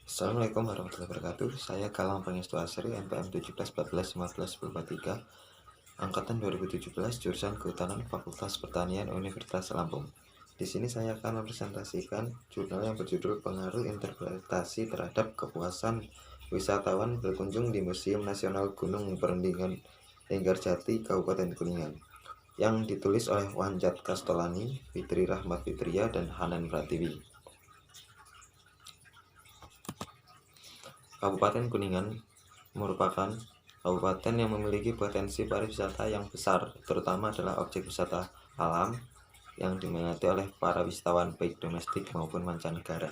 Assalamualaikum warahmatullahi wabarakatuh. Saya Galang Pangestu Asri, NPM 17 14 15 10 43, angkatan 2017, jurusan Kehutanan, Fakultas Pertanian, Universitas Lampung. Di sini saya akan mempresentasikan jurnal yang berjudul Pengaruh Interpretasi Terhadap Kepuasan Wisatawan Berkunjung di Museum Nasional Gunung Perundingan Linggarjati, Kabupaten Kuningan, yang ditulis oleh Wanjat Kastolani, Fitri Rahmat Fitria, dan Hanan Pratiwi. Kabupaten Kuningan merupakan kabupaten yang memiliki potensi pariwisata yang besar, terutama adalah objek wisata alam yang diminati oleh para wisatawan baik domestik maupun mancanegara.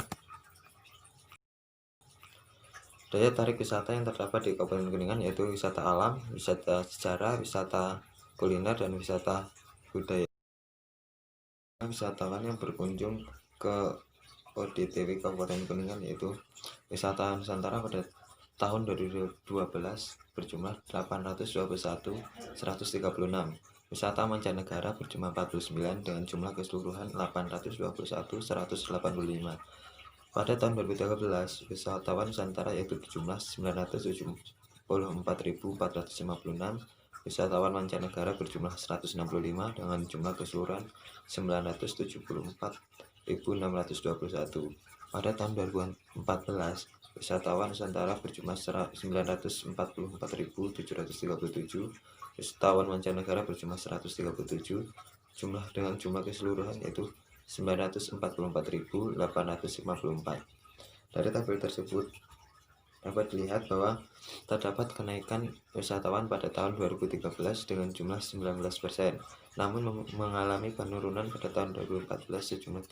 Daya tarik wisata yang terdapat di Kabupaten Kuningan yaitu wisata alam, wisata sejarah, wisata kuliner, dan wisata budaya. Wisatawan yang berkunjung ke ODTW Kabupaten Kuningan yaitu wisata Nusantara pada tahun 2012 berjumlah 821.136, wisata mancanegara berjumlah 49 dengan jumlah keseluruhan 821.185. Pada tahun 2013, wisatawan Nusantara yaitu berjumlah 974.456, wisatawan mancanegara berjumlah 165 dengan jumlah keseluruhan 974.621. Pada tahun 2014, wisatawan Nusantara berjumlah 944.737, wisatawan mancanegara berjumlah 137, dengan jumlah keseluruhan yaitu 944.854. Dari tabel tersebut dapat dilihat bahwa terdapat kenaikan wisatawan pada tahun 2013 dengan jumlah 19%, namun mengalami penurunan pada tahun 2014 sejumlah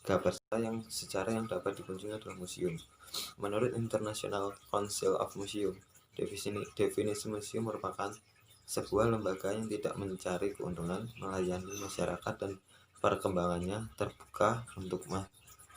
3%. Yang secara yang dapat dikunjungi adalah museum. Menurut International Council of Museum, definisi museum merupakan sebuah lembaga yang tidak mencari keuntungan, melayani masyarakat dan perkembangannya terbuka untuk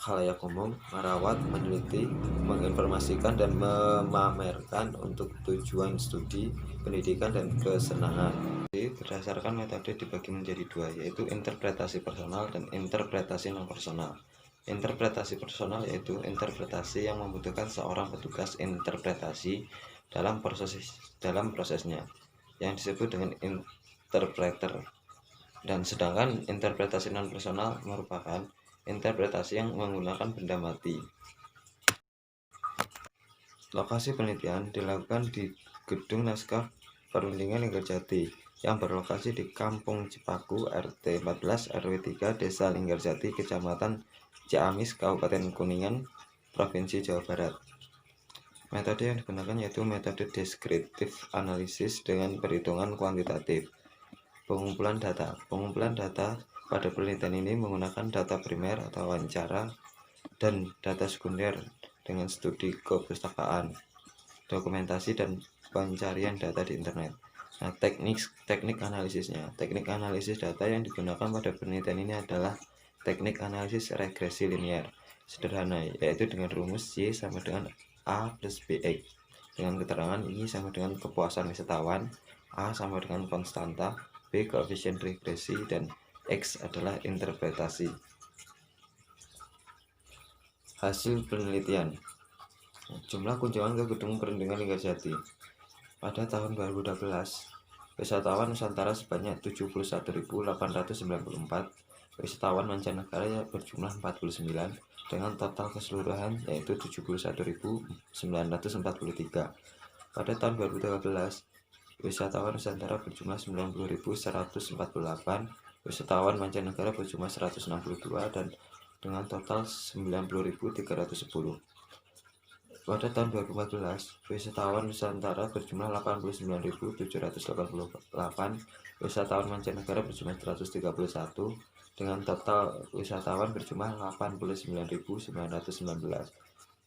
khalayak umum, merawat, meneliti, menginformasikan, dan memamerkan untuk tujuan studi, pendidikan, dan kesenangan. Berdasarkan metode dibagi menjadi dua, yaitu interpretasi personal dan interpretasi non-personal. Interpretasi personal yaitu interpretasi yang membutuhkan seorang petugas interpretasi dalam prosesnya, yang disebut dengan interpreter. Dan sedangkan interpretasi non-personal merupakan interpretasi yang menggunakan benda mati. Lokasi penelitian dilakukan di Gedung Naskah Perundingan Linggarjati yang berlokasi di Kampung Cipaku, RT 14 RW 3, Desa Linggarjati, Kecamatan Ciamis, Kabupaten Kuningan, Provinsi Jawa Barat. Metode yang digunakan yaitu metode deskriptif analisis dengan perhitungan kuantitatif. Pengumpulan data pada penelitian ini menggunakan data primer atau wawancara dan data sekunder dengan studi kepustakaan, dokumentasi, dan pencarian data di internet. Nah, teknik analisisnya. Teknik analisis data yang digunakan pada penelitian ini adalah teknik analisis regresi linear sederhana, yaitu dengan rumus Y sama dengan A plus BX, dengan keterangan Y sama dengan kepuasan wisatawan, A sama dengan konstanta, B koefisien regresi, dan X adalah interpretasi. Hasil penelitian. Jumlah kunjungan ke Gedung Perundingan Linggarjati. Pada tahun 2012, wisatawan Nusantara sebanyak 71.894, wisatawan mancanegara berjumlah 49, dengan total keseluruhan yaitu 71.943. Pada tahun 2013, wisatawan Nusantara berjumlah 90.148, wisatawan mancanegara berjumlah 162, dan dengan total 90.310. Pada tahun 2014, wisatawan Nusantara berjumlah 89.788, wisatawan mancanegara berjumlah 131, dengan total wisatawan berjumlah 89.919.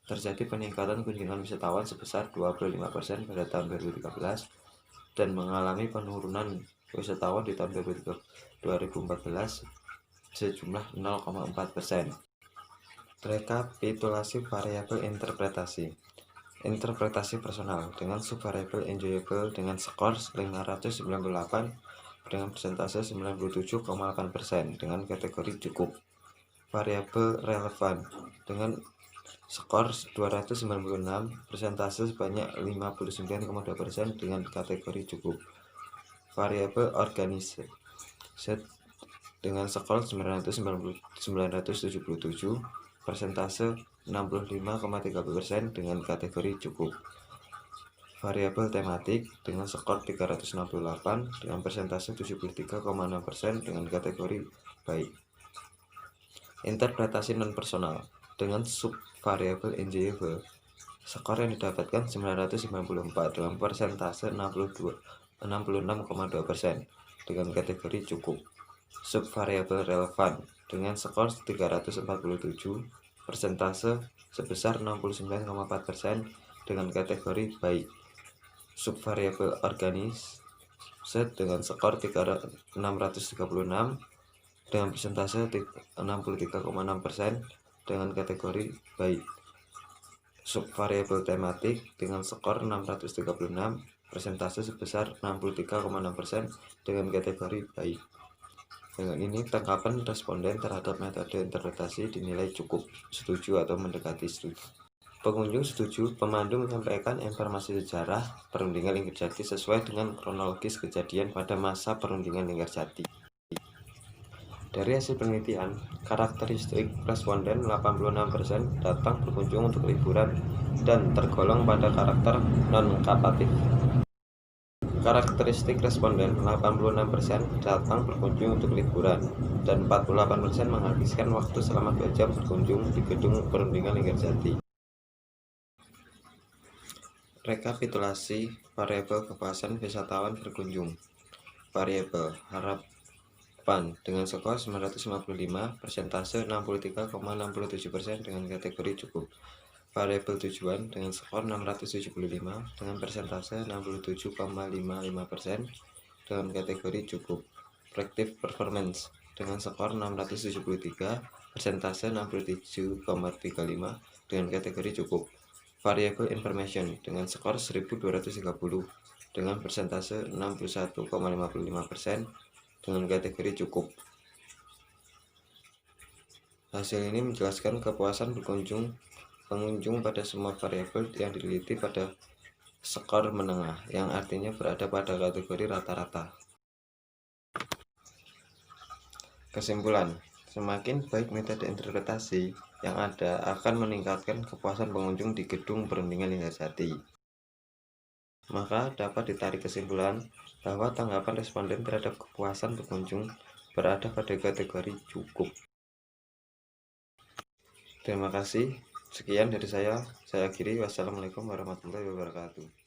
Terjadi peningkatan kunjungan wisatawan sebesar 25% pada tahun 2013 dan mengalami penurunan wisatawan di tahun 2014 sejumlah 0,4%. Rekapitulasi variabel interpretasi. Interpretasi personal dengan subvariabel enjoyable dengan skor 598 dengan persentase 97,8% dengan kategori cukup. Variabel relevan dengan Skor 296, persentase sebanyak 59,2% dengan kategori cukup. Variabel organisasi dengan skor 977, persentase 65,30% dengan kategori cukup. Variabel tematik dengan skor 368 dengan persentase 73,6% dengan kategori baik. Interpretasi non-personal dengan subvariabel enjoyable, skor yang didapatkan 994 dengan persentase 66,2% dengan kategori cukup. Subvariabel relevan dengan skor 347, persentase sebesar 69,4% dengan kategori baik. Subvariabel organis dengan skor 636 dengan persentase 63,6% dengan kategori baik. Subvariabel tematik dengan skor 636, persentase sebesar 63,6% dengan kategori baik. Dengan ini, tanggapan responden terhadap metode interpretasi dinilai cukup, setuju atau mendekati setuju. Pengunjung setuju, pemandu menyampaikan informasi sejarah perundingan Linggarjati sesuai dengan kronologis kejadian pada masa perundingan Linggarjati. Dari hasil penelitian, karakteristik responden 86% datang berkunjung untuk liburan dan tergolong pada karakter non-kapatif. Karakteristik responden 86% datang berkunjung untuk liburan dan 48% menghabiskan waktu selama 2 jam berkunjung di gedung perundingan Linggarjati. Rekapitulasi variabel kepuasan wisatawan berkunjung. Variabel harapan dengan skor 955, persentase 63,67% dengan kategori cukup. Variabel tujuan dengan skor 675 dengan persentase 67,55% dengan kategori cukup. Predictive performance dengan skor 673, persentase 67,35% dengan kategori cukup. Variabel information dengan skor 1230 dengan persentase 61,55% dengan kategori cukup. Hasil ini menjelaskan kepuasan pengunjung pada semua variabel yang diteliti pada skor menengah, yang artinya berada pada kategori rata-rata. Kesimpulan, semakin baik metode interpretasi yang ada akan meningkatkan kepuasan pengunjung di gedung perundingan Linggarjati. Maka dapat ditarik kesimpulan bahwa tanggapan responden terhadap kepuasan pengunjung berada pada kategori cukup. Terima kasih. Sekian dari saya akhiri. Wassalamualaikum warahmatullahi wabarakatuh.